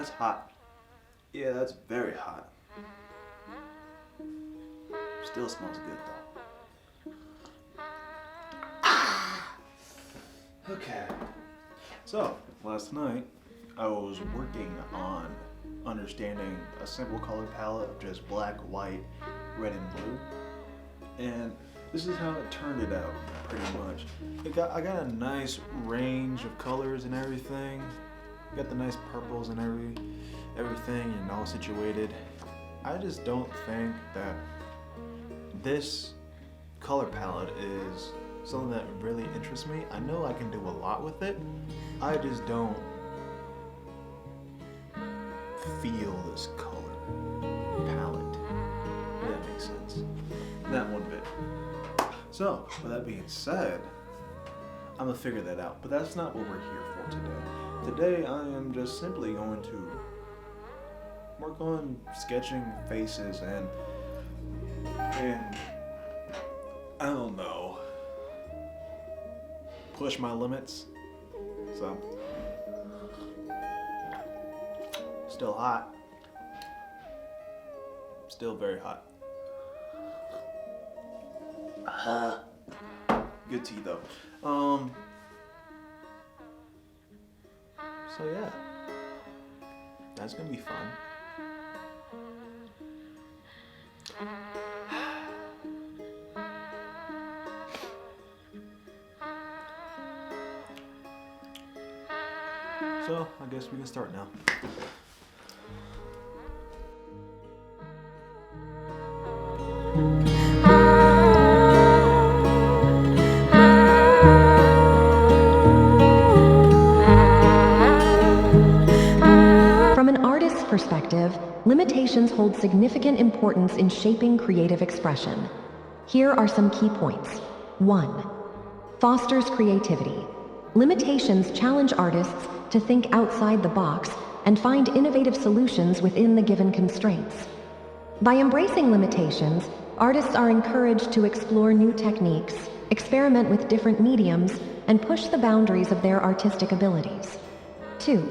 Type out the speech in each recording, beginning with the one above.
that's hot. Yeah, that's very hot. Still smells good though. Okay. So, last night I was working on understanding a simple color palette of just black, white, red, and blue. And this is how it turned it out, pretty much. I got a nice range of colors and everything. Got the nice purples and everything and all situated. I just don't think that this color palette is something that really interests me. I know I can do a lot with it. I just don't feel this color palette. If that makes sense. That one bit. So, with that being said, I'm gonna figure that out. But that's not what we're here for today. Today I am just simply going to work on sketching faces and I don't know, push my limits. So, still hot. Still very hot. Good tea though. So yeah, that's gonna be fun. So I guess we can start now. From an artist's perspective, limitations hold significant importance in shaping creative expression. Here are some key points. 1. Fosters creativity. Limitations challenge artists to think outside the box and find innovative solutions within the given constraints. By embracing limitations, artists are encouraged to explore new techniques, experiment with different mediums, and push the boundaries of their artistic abilities. 2.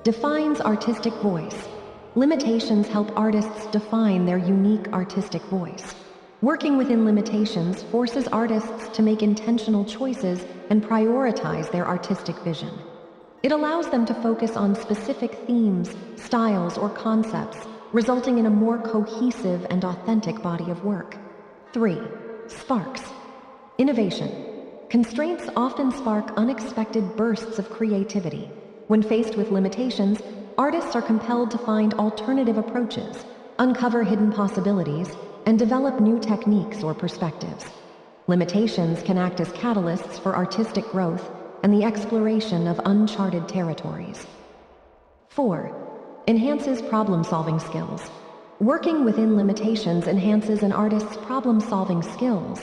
Defines artistic voice. Limitations help artists define their unique artistic voice. Working within limitations forces artists to make intentional choices and prioritize their artistic vision. It allows them to focus on specific themes, styles, or concepts, resulting in a more cohesive and authentic body of work. 3. Sparks. Innovation. Constraints often spark unexpected bursts of creativity. When faced with limitations, artists are compelled to find alternative approaches, uncover hidden possibilities, and develop new techniques or perspectives. Limitations can act as catalysts for artistic growth and the exploration of uncharted territories. 4. Enhances problem-solving skills. Working within limitations enhances an artist's problem-solving skills.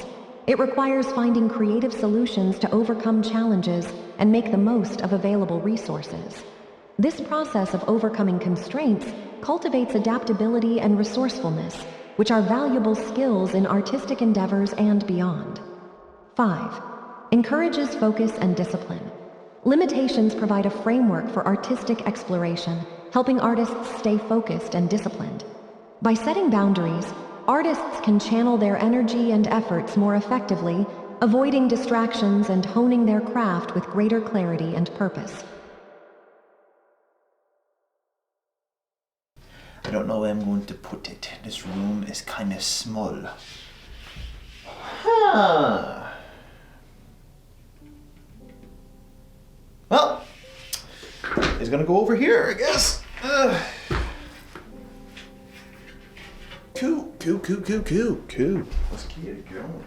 It requires finding creative solutions to overcome challenges and make the most of available resources. This process of overcoming constraints cultivates adaptability and resourcefulness, which are valuable skills in artistic endeavors and beyond. 5. Encourages focus and discipline. Limitations provide a framework for artistic exploration, helping artists stay focused and disciplined. By setting boundaries, artists can channel their energy and efforts more effectively, avoiding distractions and honing their craft with greater clarity and purpose. I don't know where I'm going to put it. This room is kind of small. Well, it's gonna go over here, I guess. Cool. Let's keep it going.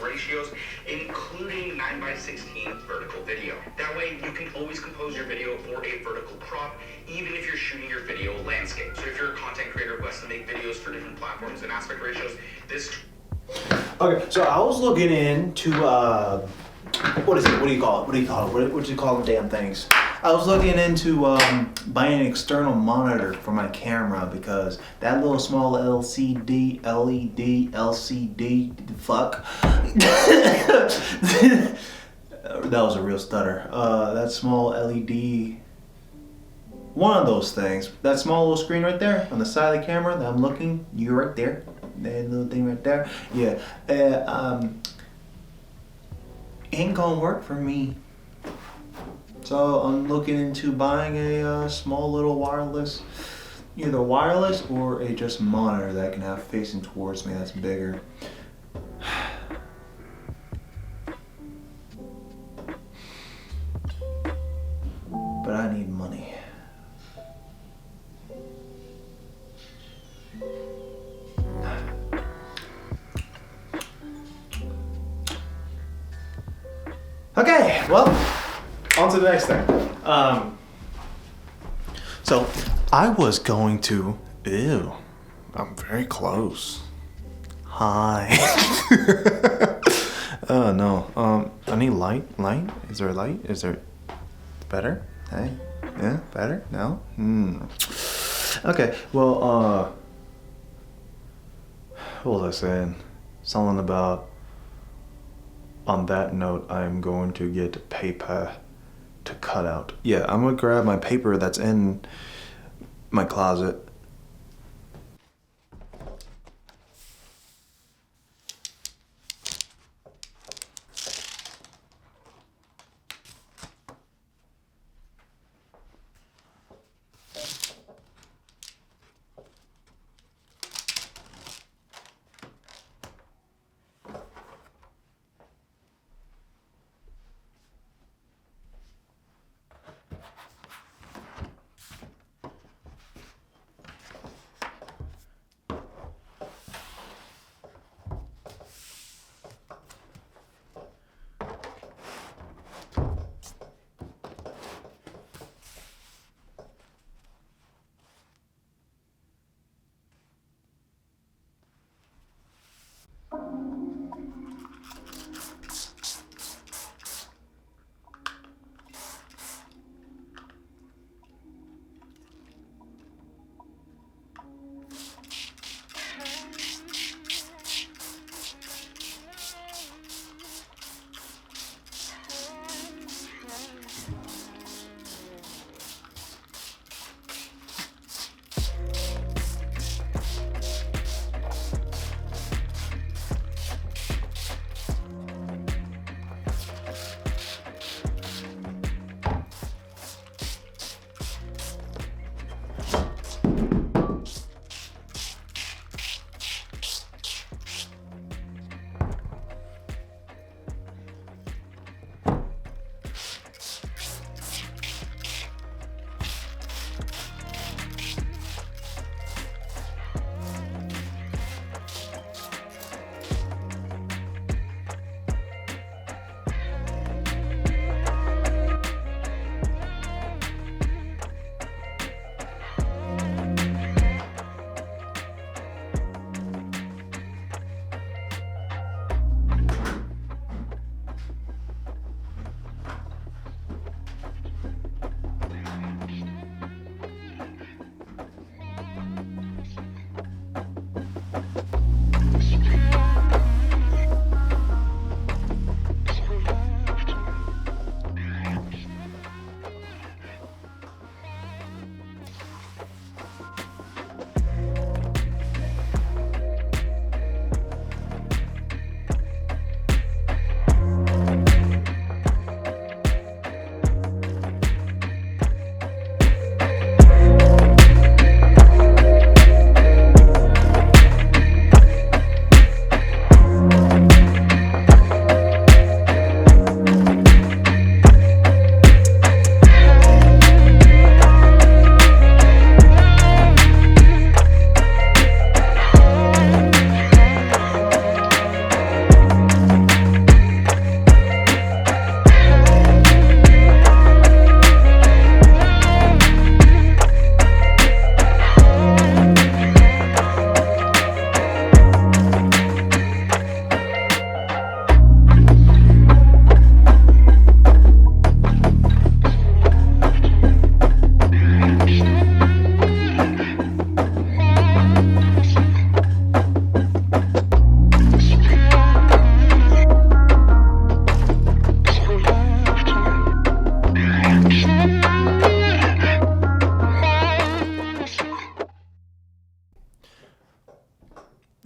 Ratios, including 9:16 vertical video. That way you can always compose your video for a vertical crop, even if you're shooting your video landscape. So if you're a content creator who has to make videos for different platforms and aspect ratios, this... Okay, so I was looking into, what is it? What do you call it? What do you call them damn things? I was looking into buying an external monitor for my camera because that little small LCD, LED, LCD, fuck. That was a real stutter. That small LED one of those things. That small little screen right there on the side of the camera that I'm looking, you right there. That little thing right there. Yeah. Ain't gonna work for me. So I'm looking into buying a small little wireless, either wireless or a just monitor that I can have facing towards me that's bigger. But I need money. Okay, well, on to the next thing. So I was going to. Ew, I'm very close. Hi. Oh no. I need light. Light? Is there a light? Is there better? Hey? Yeah, better? No? Okay, well, what was I saying? Something about, on that note, I'm going to get paper to cut out. Yeah, I'm gonna grab my paper that's in my closet.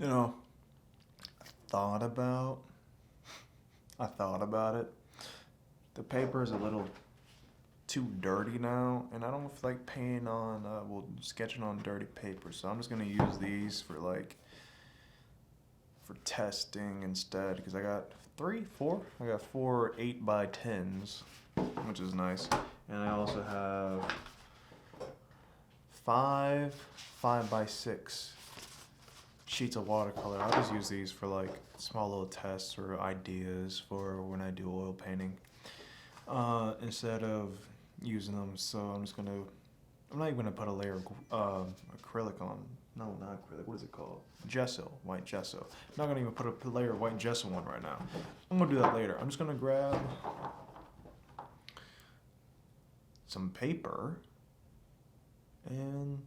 You know, thought about I thought about it. The paper is a little too dirty now, and I don't feel like painting on, sketching on dirty paper. So I'm just gonna use these for testing instead. Because I got I got four 8x10s, which is nice, and I also have five 5x6 sheets of watercolor. I'll just use these for like small little tests or ideas for when I do oil painting, instead of using them. So I'm not even gonna put a layer of acrylic on. No, not acrylic. What is it called? Gesso, white gesso. I'm not gonna even put a layer of white gesso on right now. I'm gonna do that later. I'm just gonna grab some paper and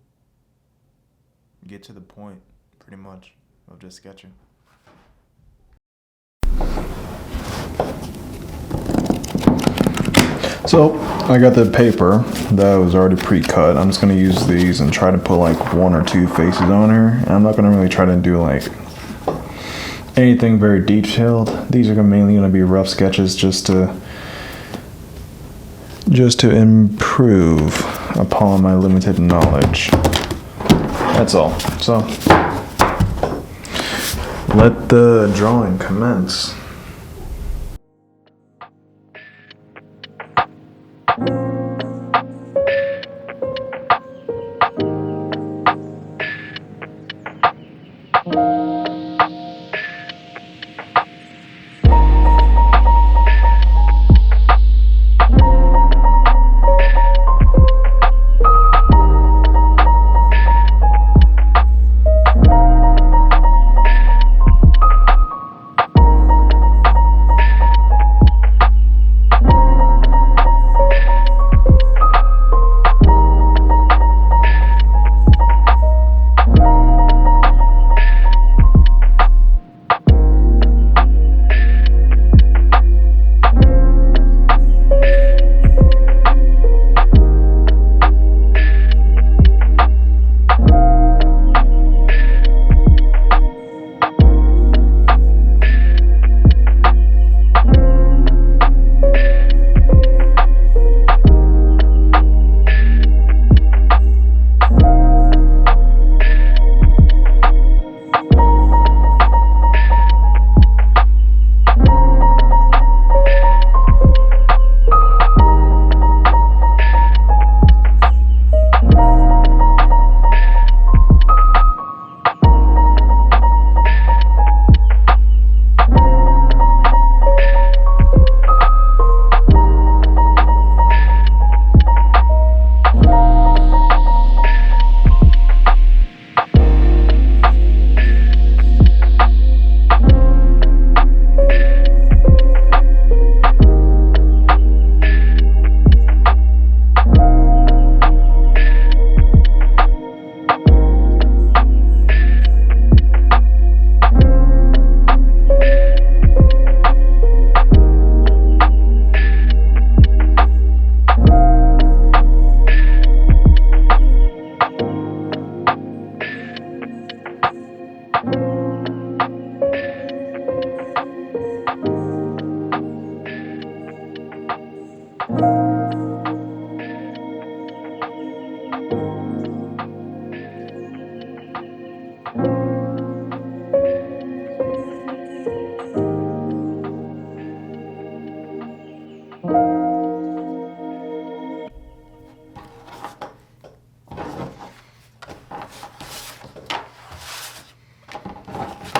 get to the point, pretty much, of just sketching. So I got the paper that was already pre-cut. I'm just gonna use these and try to put like one or two faces on her. And I'm not gonna really try to do like anything very detailed. These are mainly gonna be rough sketches just to improve upon my limited knowledge. That's all. So let the drawing commence.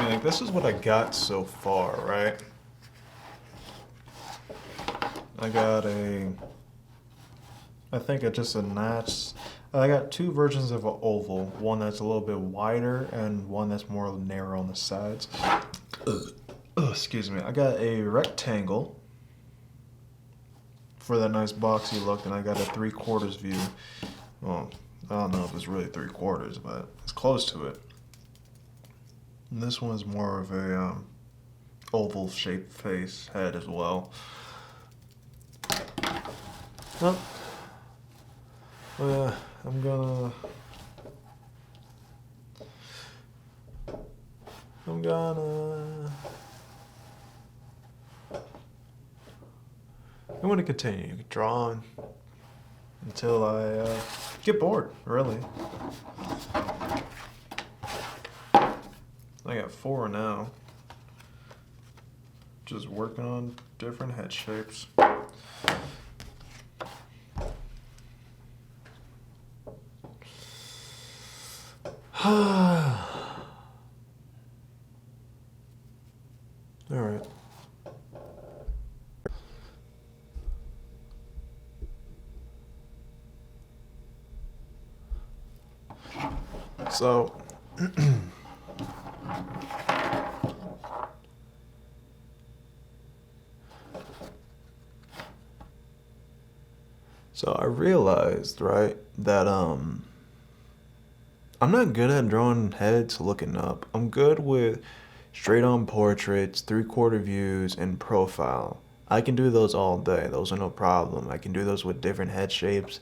Like, this is what I got so far, right? I think it's just a notch. I got two versions of an oval. One that's a little bit wider and one that's more narrow on the sides. Excuse me. I got a rectangle for that nice boxy look, and I got a 3/4 view. Well, I don't know if it's really 3/4, but it's close to it. And this one's more of a oval shaped face head as well. Well, I'm gonna continue drawing until I get bored, really. I got 4 now. Just working on different head shapes. All right. So, I realized, right, that I'm not good at drawing heads looking up. I'm good with straight on portraits, 3/4 views, and profile. I can do those all day. Those are no problem. I can do those with different head shapes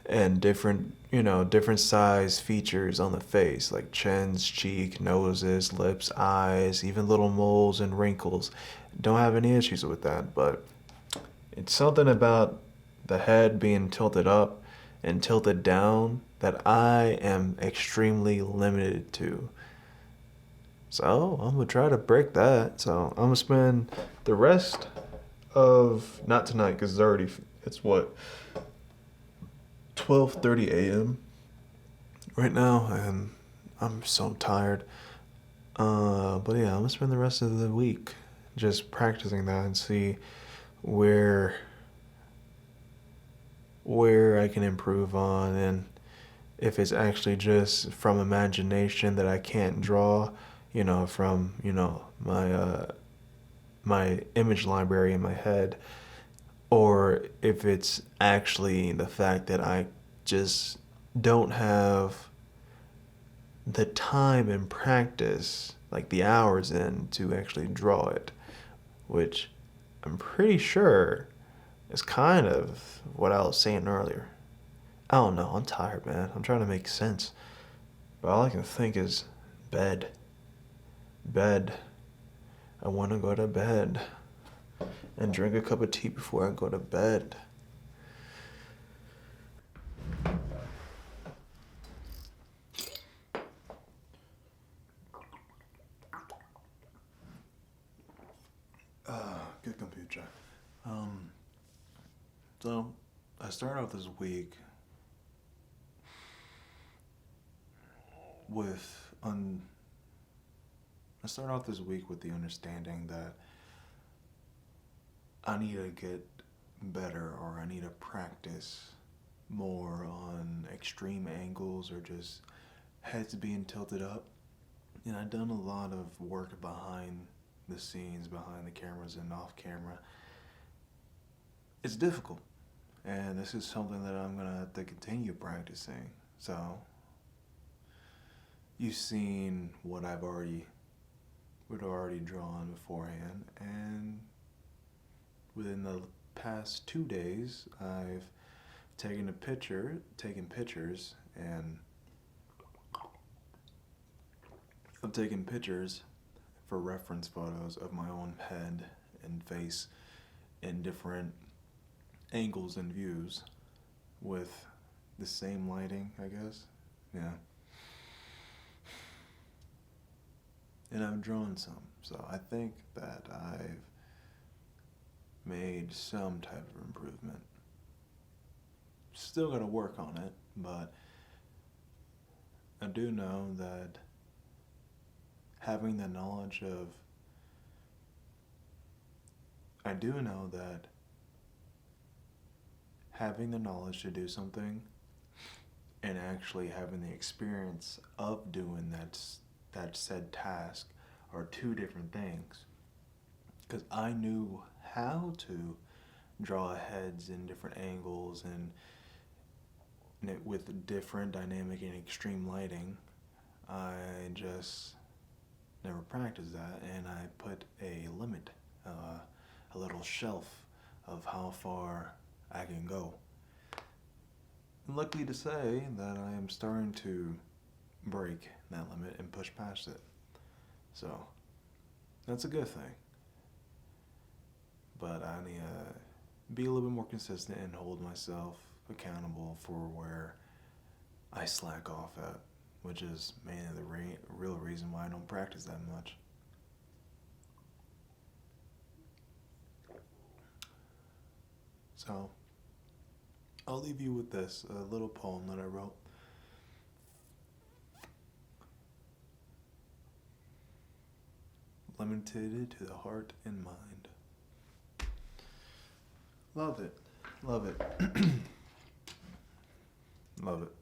and different, different size features on the face, like chins, cheek, noses, lips, eyes, even little moles and wrinkles. Don't have any issues with that, but it's something about the head being tilted up and tilted down that I am extremely limited to. So I'm gonna try to break that. So I'm gonna spend the rest of, not tonight because it's what, 12:30 a.m. right now, and I'm so tired. But yeah, I'm gonna spend the rest of the week just practicing that and see where I can improve on, and if it's actually just from imagination that I can't draw, from my image library in my head, or if it's actually the fact that I just don't have the time and practice, like the hours in, to actually draw it, which I'm pretty sure is kind of what I was saying earlier. I don't know, I'm tired, man. I'm trying to make sense. But all I can think is bed. Bed. I want to go to bed and drink a cup of tea before I go to bed. Good computer. So I started off this week with the understanding that I need to get better, or I need to practice more on extreme angles or just heads being tilted up. And I've done a lot of work behind the scenes, behind the cameras and off camera. It's difficult, and this is something that I'm gonna have to continue practicing. So you've seen what I've already drawn beforehand, and within the past 2 days I've taken pictures, and I've taken pictures for reference photos of my own head and face in different angles and views with the same lighting, I guess. Yeah. And I've drawn some, so I think that I've made some type of improvement. Still gotta work on it, but I do know that having the knowledge to do something and actually having the experience of doing that said task are 2 different things. Because I knew how to draw heads in different angles and with different dynamic and extreme lighting. I just never practiced that, and I put a limit, a little shelf of how far I can go. I'm lucky to say that I am starting to break that limit and push past it. So that's a good thing. But I need to be a little bit more consistent and hold myself accountable for where I slack off at, which is mainly the real reason why I don't practice that much. So I'll leave you with this little poem that I wrote. Limited to the heart and mind. Love it. Love it. Love it.